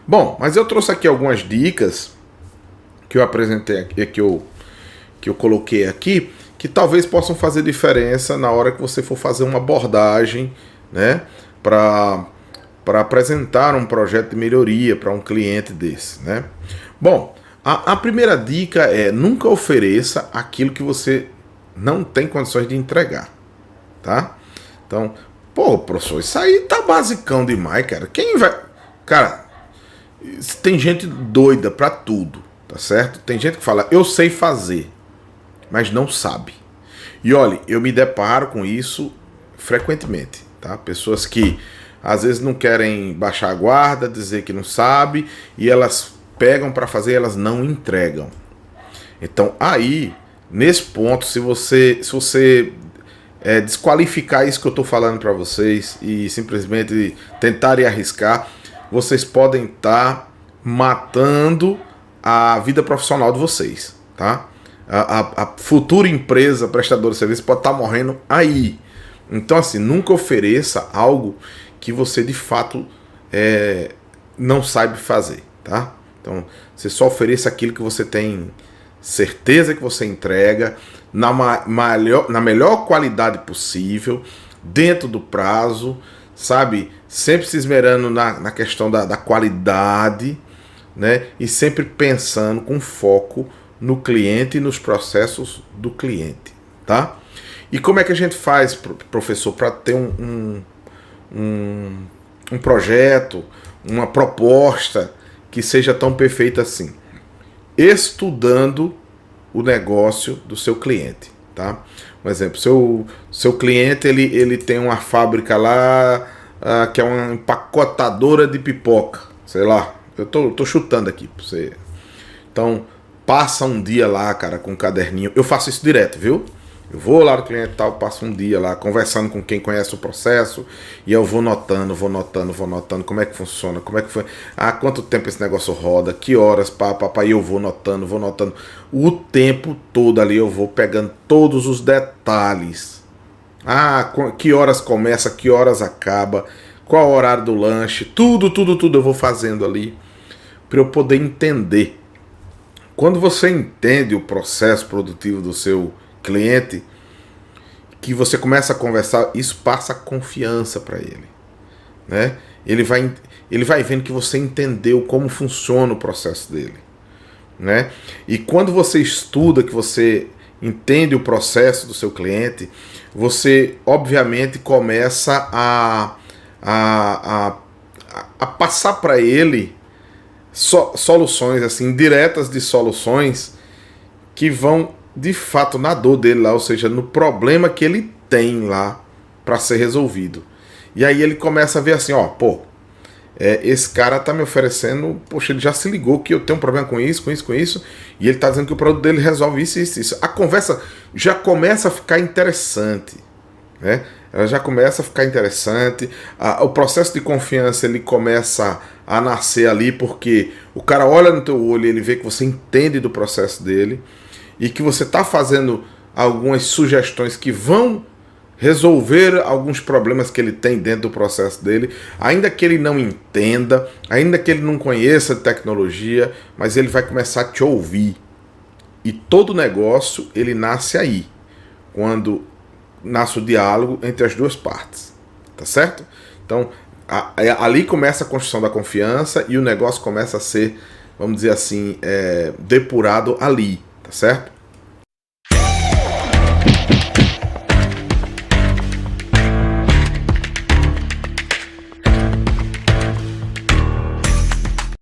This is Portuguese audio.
Bom, mas eu trouxe aqui algumas dicas que eu apresentei aqui, que eu coloquei aqui, que talvez possam fazer diferença na hora que você for fazer uma abordagem, né, para apresentar um projeto de melhoria para um cliente desse, né? Bom, a primeira dica é: nunca ofereça aquilo que você não tem condições de entregar, tá? Então, pô, professor, isso aí tá basicão demais, cara. Quem vai... Cara, tem gente doida pra tudo, tá certo? Tem gente que fala, eu sei fazer, mas não sabe. E olha, eu me deparo com isso frequentemente, tá? Pessoas que às vezes não querem baixar a guarda, dizer que não sabe, e elas pegam para fazer, elas não entregam. Então aí, nesse ponto, se você desqualificar isso que eu estou falando para vocês e simplesmente tentarem arriscar, vocês podem estar matando a vida profissional de vocês, tá? A futura empresa prestadora de serviço pode estar morrendo aí. Então, assim, nunca ofereça algo que você de fato não sabe fazer, tá? Então, você só ofereça aquilo que você tem certeza que você entrega na melhor qualidade possível, dentro do prazo, sabe? Sempre se esmerando na questão da qualidade, né? E sempre pensando com foco no cliente e nos processos do cliente, tá? E como é que a gente faz, professor, para ter um projeto, uma proposta que seja tão perfeita assim? Estudando o negócio do seu cliente, tá? Um exemplo, seu cliente ele tem uma fábrica lá que é uma empacotadora de pipoca, sei lá, eu tô chutando aqui pra você. Então, passa um dia lá, cara, com um caderninho. Eu faço isso direto, viu? Eu vou lá no cliente e tal, passo um dia lá conversando com quem conhece o processo e eu vou notando como é que funciona, como é que foi, quanto tempo esse negócio roda, que horas, e eu vou notando o tempo todo ali, eu vou pegando todos os detalhes. Que horas começa, que horas acaba, qual o horário do lanche, tudo eu vou fazendo ali para eu poder entender. Quando você entende o processo produtivo do seu cliente, que você começa a conversar, isso passa confiança para ele, né? Ele vai vendo que você entendeu como funciona o processo dele, né? E quando você estuda, que você entende o processo do seu cliente, você obviamente começa a passar para ele soluções assim diretas, de soluções que vão de fato na dor dele lá, ou seja, no problema que ele tem lá para ser resolvido. E aí ele começa a ver assim, esse cara tá me oferecendo, poxa, ele já se ligou que eu tenho um problema com isso, e ele tá dizendo que o produto dele resolve isso. A conversa já começa a ficar interessante, né? Ela já começa a ficar interessante, o processo de confiança ele começa a nascer ali, porque o cara olha no teu olho e ele vê que você entende do processo dele, e que você está fazendo algumas sugestões que vão resolver alguns problemas que ele tem dentro do processo dele, ainda que ele não entenda, ainda que ele não conheça tecnologia, mas ele vai começar a te ouvir. E todo negócio, ele nasce aí, quando nasce o diálogo entre as duas partes, tá certo? Então, ali começa a construção da confiança e o negócio começa a ser, vamos dizer assim, depurado ali, tá certo?